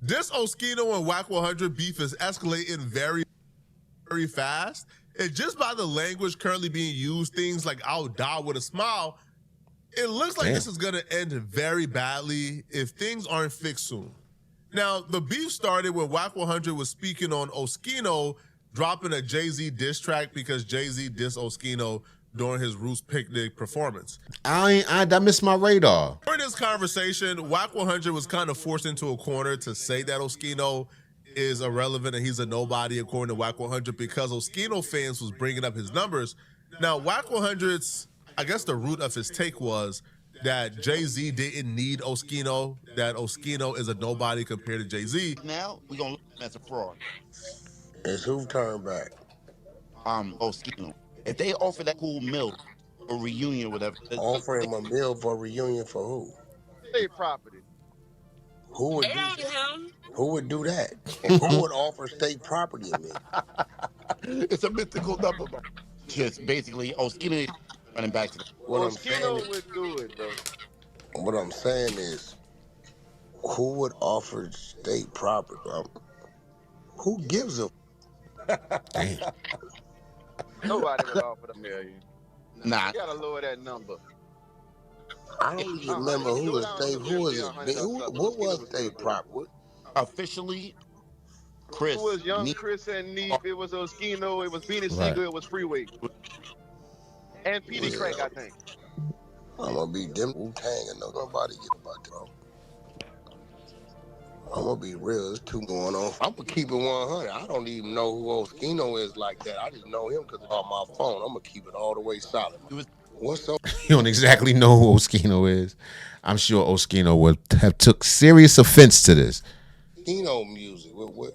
This Oschino and Wack 100 beef is escalating very, very fast. And just by the language currently being used, things like "I'll die with a smile," it looks like this is going to end very badly if things aren't fixed soon. Now, the beef started when Wack 100 was speaking on Oschino dropping a Jay-Z diss track because Jay-Z dissed Oschino during his Roots Picnic performance. I missed my radar. During this conversation, Wack 100 was kind of forced into a corner to say that Oschino is irrelevant and he's a nobody, according to Wack 100, because Oschino fans was bringing up his numbers. Now, Wack 100's, I guess the root of his take was that Jay-Z didn't need Oschino, that Oschino is a nobody compared to Jay-Z. Now, we're going to look at him as a fraud. It's who turned back? Oschino. If they offer that cool Mill a reunion or whatever. Offer him a meal for a reunion for who? State property. Who would do that? Who would offer state property to me? It's a mythical number, bro. Just basically, Oschino running back to the... Oschino would do it, though. What I'm saying is, who would offer state property? Who gives a... Damn. Nobody would offer the million. Nah. You gotta lower that number. I don't even remember who was state. Who was it? What was state property? Officially, Chris. Who was Young Chris and Neef? It was Oschino. It was Beanie Siegel. It was Freeway. And Petey Crank, I think. I'm gonna be them Wu-Tang and nobody get about that. I'm gonna be real. There's two going on. I'm gonna keep it 100. I don't even know who Oschino is like that. I just know him because it's on my phone. I'm gonna keep it all the way solid. What's up? You don't exactly know who Oschino is. I'm sure Oschino would have took serious offense to this. Oschino music. What?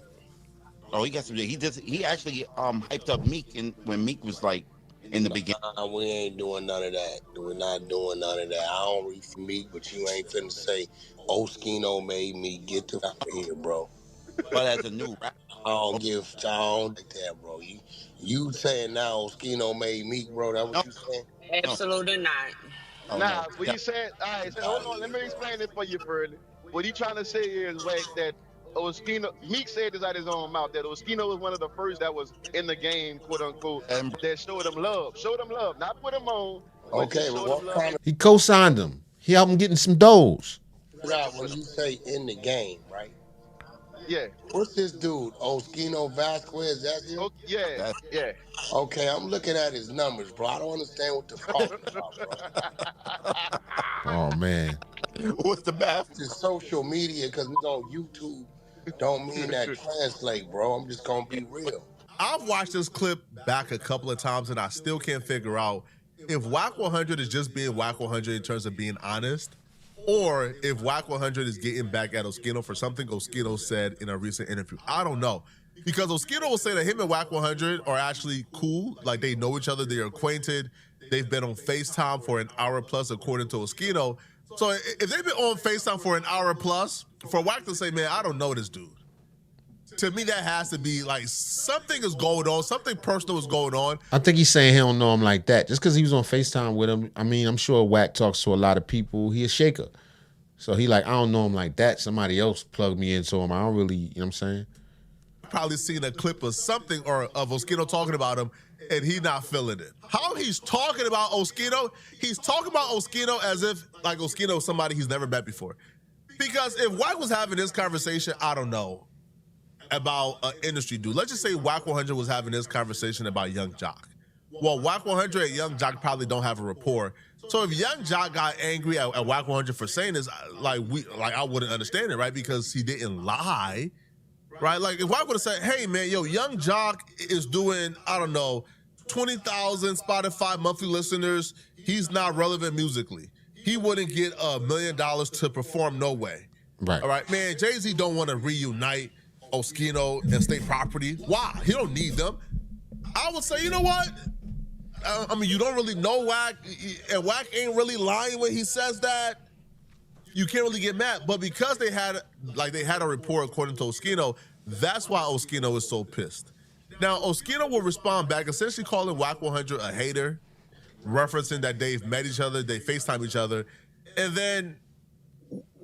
Oh, he got some. He actually hyped up Meek when Meek was like in the beginning. We ain't doing none of that. We're not doing none of that. I don't read for Meek, but you ain't finna say Oschino made me get to out here, bro. But as a new rapper, I don't like that, bro. You saying now Oschino made Meek, bro? That what you saying? Absolutely not. Oh, nah, no. what he said, all right, so hold on, let me explain this for you, Furley. What he trying to say is, Wack, that Oschino, Meek said this out his own mouth, that Oschino was one of the first that was in the game, quote unquote, that showed him love. Showed him love, not put him on. Okay, but what kind of... He co-signed him. He helped him getting some does. When you say in the game, right? Yeah. What's this dude? Oschino Vasquez, that's him? Oh, yeah, yeah. Okay, I'm looking at his numbers, bro. I don't understand what the fuck about, bro. Oh, man. What's the math? It's social media, because it's on YouTube. Don't mean that translate, bro. I'm just going to be real. I've watched this clip back a couple of times and I still can't figure out if Wack 100 is just being Wack 100 in terms of being honest, or if Wack 100 is getting back at Oschino for something Oschino said in a recent interview. I don't know. Because Oschino will say that him and Wack 100 are actually cool. Like, they know each other. They're acquainted. They've been on FaceTime for an hour plus, according to Oschino. So if they've been on FaceTime for an hour plus, for Wack to say, man, I don't know this dude, to me, that has to be like something is going on. Something personal is going on. I think he's saying he don't know him like that. Just because he was on FaceTime with him, I mean, I'm sure Wack talks to a lot of people. He a shaker. So he like, I don't know him like that. Somebody else plugged me into him. I don't really, you know what I'm saying? Probably seen a clip of something or of Oschino talking about him, and he not feeling it. How he's talking about Oschino, he's talking about Oschino as if like Oschino is somebody he's never met before. Because if Wack was having this conversation, I don't know, about an industry dude. Let's just say Wack 100 was having this conversation about Young Jock. Well, Wack 100 and Young Jock probably don't have a rapport. So if Young Jock got angry at Wack 100 for saying this, I wouldn't understand it, right? Because he didn't lie, right? Like if Wack would have said, hey man, yo, Young Jock is doing, I don't know, 20,000 Spotify monthly listeners. He's not relevant musically. He wouldn't get $1 million to perform, no way. Right. All right, man, Jay-Z don't want to reunite Oschino and state property. Why? He don't need them. I would say, you know what? I mean, you don't really know Wack, and Wack ain't really lying when he says that. You can't really get mad. But because they had a report according to Oschino, that's why Oschino is so pissed. Now, Oschino will respond back, essentially calling Wack 100 a hater, referencing that they've met each other, they FaceTime each other, and then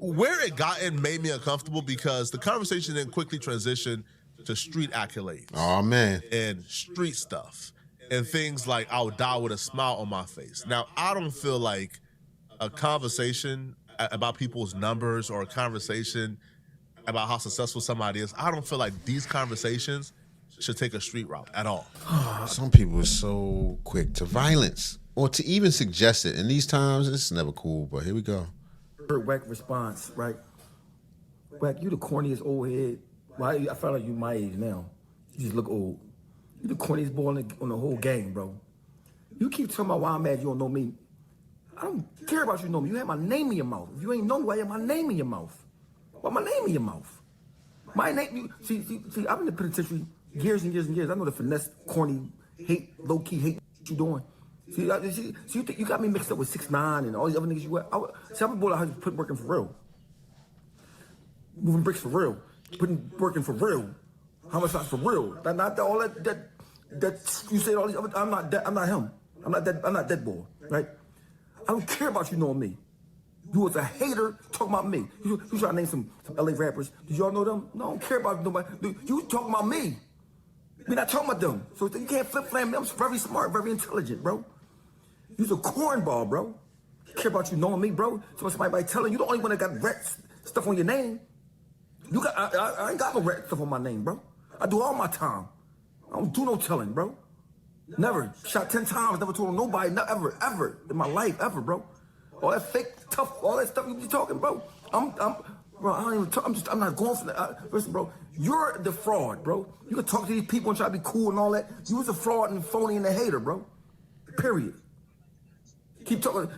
where it got in made me uncomfortable because the conversation then quickly transitioned to street accolades. Oh, man. And street stuff. And things like, I'll die with a smile on my face. Now, I don't feel like a conversation about people's numbers or a conversation about how successful somebody is, I don't feel like these conversations should take a street route at all. Some people are so quick to violence or to even suggest it. In these times, it's never cool, but here we go. Wack response, right? Wack, you the corniest old head. Well, I feel like you my age now. You just look old. You the corniest boy on the whole game, bro. You keep talking about why I'm mad you don't know me. I don't care about you know me. You have my name in your mouth. If you ain't know me, why you have my name in your mouth? Why my name in your mouth? My name, see, I've been in the penitentiary years and years and years. I know the finesse, corny, hate, low-key hate you doing. See, you think you got me mixed up with 6ix9ine and all these other niggas you were. See, I'm a boy out here putting working for real. Moving bricks for real. Working for real. How much for real? Not all that you said all these other, I'm not him. I'm not that boy, right? I don't care about you knowing me. You was a hater talking about me. You trying to name some LA rappers. Did y'all know them? No, I don't care about nobody. You talking about me. We're not talking about them. So you can't flip-flap me. I'm very smart, very intelligent, bro. You's a cornball, bro. I care about you knowing me, bro. So somebody telling you the only one that got rat stuff on your name. You got I ain't got no rat stuff on my name, bro. I do all my time. I don't do no telling, bro. Never. Shot 10 times, never told nobody, never, ever in my life, ever, bro. All that fake, tough, all that stuff you be talking, bro. Bro, I don't even talk, I'm not going for that. Listen, bro, you're the fraud, bro. You can talk to these people and try to be cool and all that. You was a fraud and phony and a hater, bro. Period. Keep talking,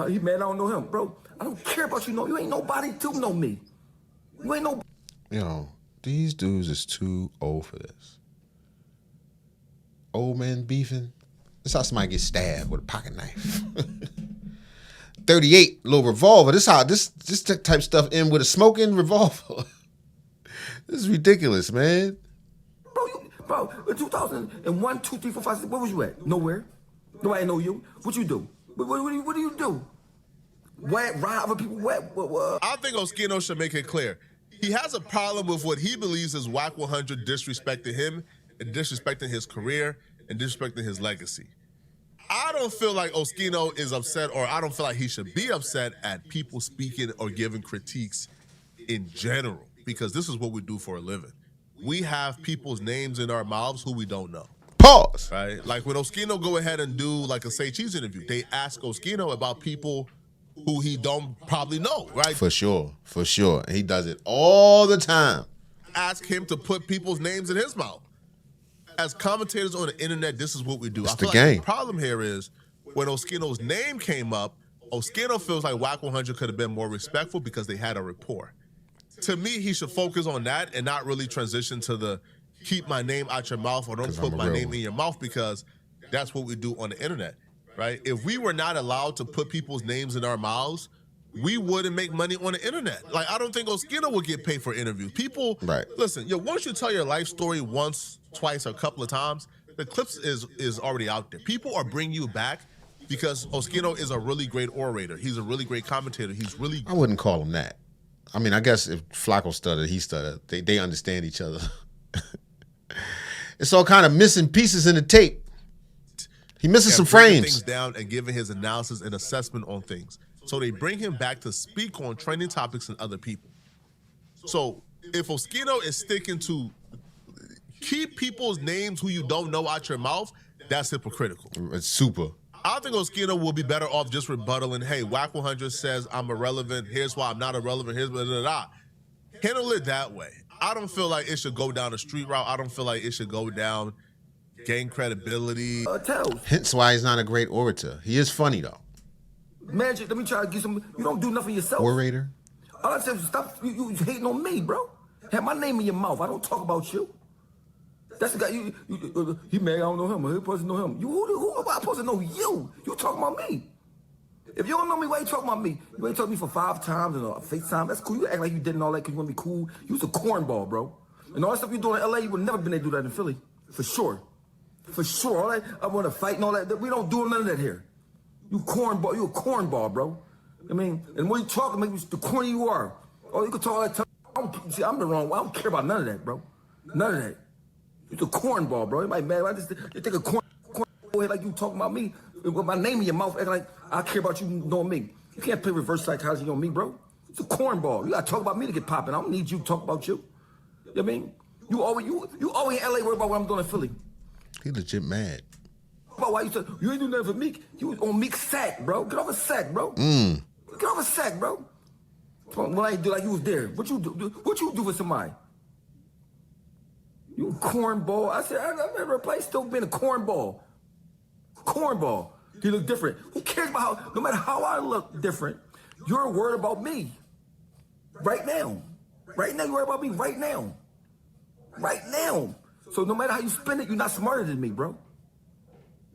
he mad, I don't know him. Bro, I don't care about you, you ain't nobody to know me. You ain't nobody. Yo, these dudes is too old for this. Old man beefing. This how somebody gets stabbed with a pocket knife. 38, little revolver. This how this type stuff in with a smoking revolver. This is ridiculous, man. Bro, in 2001, 2, 3, 4, 5, 6, where was you at? Nowhere. Nobody know you. What you do? What do you do? What, ride other people? What? I think Oschino should make it clear. He has a problem with what he believes is Wack 100 disrespecting him and disrespecting his career and disrespecting his legacy. I don't feel like Oschino is upset, or I don't feel like he should be upset at people speaking or giving critiques in general, because this is what we do for a living. We have people's names in our mouths who we don't know. Pause. Right? Like when Oschino go ahead and do like a Say Cheese interview, they ask Oschino about people who he don't probably know, right? For sure. And he does it all the time. Ask him to put people's names in his mouth. As commentators on the internet, this is what we do. It's I feel the like game. The problem here is when Oschino's name came up, Oschino feels like Wack 100 could have been more respectful because they had a rapport. To me, he should focus on that and not really transition to the keep my name out your mouth or don't put my name in your mouth, because that's what we do on the internet, right? If we were not allowed to put people's names in our mouths, we wouldn't make money on the internet. Like, I don't think Oschino would get paid for interviews. People, listen, once you tell your life story once, twice, or a couple of times, the clips is already out there. People are bringing you back because Oschino is a really great orator. He's a really great commentator. He's really... I wouldn't call him that. I mean, I guess if Flacco stuttered, he stuttered. They understand each other. It's all kind of missing pieces in the tape. He misses some frames. Things down and giving his analysis and assessment on things. So they bring him back to speak on trending topics and other people. So if Oschino is sticking to keep people's names who you don't know out your mouth, that's hypocritical. It's super. I think Oschino will be better off just rebuttaling, hey, Wack 100 says I'm irrelevant. Here's why I'm not irrelevant. Here's blah, blah, blah. Handle it that way. I don't feel like it should go down a street route. I don't feel like it should go down gain credibility. Hence why he's not a great orator. He is funny, though. Magic, let me try to get some. You don't do nothing yourself. Orator. All I said, stop. You hating on me, bro. Have my name in your mouth. I don't talk about you. That's the guy. He mad. I don't know him. Who supposed to know him? Who am I supposed to know you? You talking about me? If you don't know me, why you talking about me? You ain't talking to me for 5 times and a FaceTime. That's cool. You act like you did and all that because you want to be cool. You was a cornball, bro. And all that stuff you doing in LA, you would never been able to do that in Philly. For sure. For sure. All that, I want to fight and all that. We don't do none of that here. You cornball. You a cornball, bro. I mean, and when you talk, maybe the corny you are. Oh, you can talk all that time. See, I'm the wrong way. I don't care about none of that, bro. None of that. You're a cornball, bro. Anybody mad? You think a corn like you talking about me with my name in your mouth, acting like I care about you knowing me. You can't play reverse psychology on me, bro. It's a cornball. You gotta talk about me to get popping. I don't need you to talk about you. You know what I mean? You always in LA worried about what I'm doing in Philly. He legit mad. About why you said you ain't doing nothing for Meek. You was on Meek's sack, bro. Get off a sack, bro. Mm. Get off a sack, bro. When I do like you was there, what you do? What you do for somebody? You a cornball. I said I never replaced still being a cornball. Cornball. You look different. Who cares about how? No matter how I look different, you're worried about me. Right now. Right now, you're worried about me. Right now. Right now. So no matter how you spin it, you're not smarter than me, bro.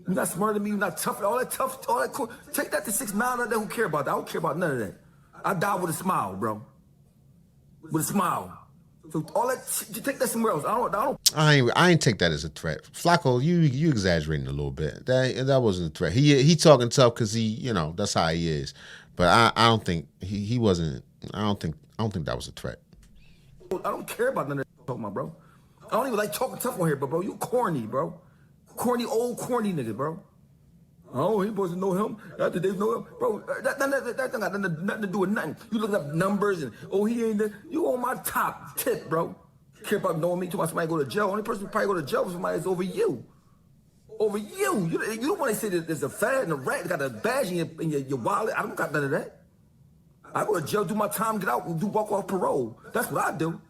You're not smarter than me. You're not tough. All that tough. All that cool. Take that to 6 9 that don't care about that. I don't care about none of that. I die with a smile, bro. With a smile. So all that, you take that somewhere else. I ain't take that as a threat. Flacco, you exaggerating a little bit. That wasn't a threat. He talking tough because that's how he is. But I don't think he wasn't. I don't think that was a threat. I don't care about none of that you're talking about, bro. I don't even like talking tough on here, but bro, you corny, bro. Corny nigga, bro. Oh, he supposed to know him. After they know him, bro. That got nothing to do with nothing. You looking up numbers and he ain't there. You on my top tip, bro. Care about knowing me? Talking about somebody go to jail. Only person who probably go to jail for somebody is over you. Over you. You don't want to say that there's a fat and a rat that got a badge in your wallet. I don't got none of that. I go to jail, do my time, get out, and walk off parole. That's what I do.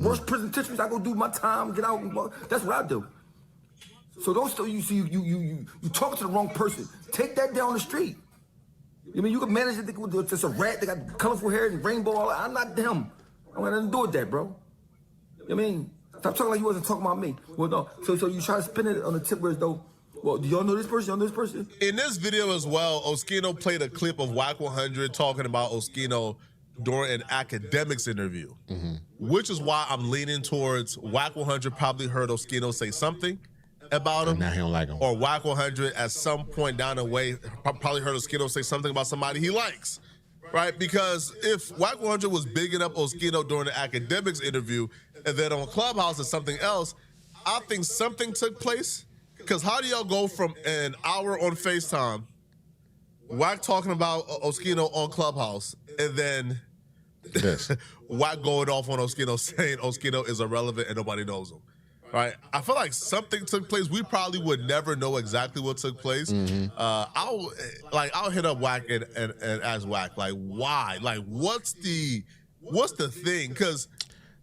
Worst prison teachers, I go do my time, get out, and walk. That's what I do. So don't still you talking to the wrong person. Take that down the street. I mean, you can manage it with just a rat that got colorful hair and rainbow. All that. I'm not them. I don't got nothing to do with that, bro. I mean, stop talking like you wasn't talking about me. Well, no. So you try to spin it on the tip where it's though. Well, do y'all know this person? Y'all know this person? In this video as well, Oschino played a clip of Wack 100 talking about Oschino during an academics interview, which is why I'm leaning towards Wack 100 probably heard Oschino say something about him. And now he don't like him. Or Wack 100 at some point down the way probably heard Oschino say something about somebody he likes, right? Because if Wack 100 was bigging up Oschino during the academics interview and then on Clubhouse or something else, I think something took place. Because how do y'all go from an hour on FaceTime, Wack talking about Oschino on Clubhouse, and then Wack going off on Oschino saying Oschino is irrelevant and nobody knows him, right? I feel like something took place. We probably would never know exactly what took place. I'll hit up Wack and ask Wack, like, why? Like, what's the thing? Because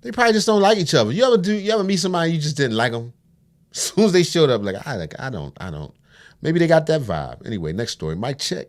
they probably just don't like each other. You ever meet somebody you just didn't like them? As soon as they showed up, I don't. Maybe they got that vibe. Anyway, next story. Mic check.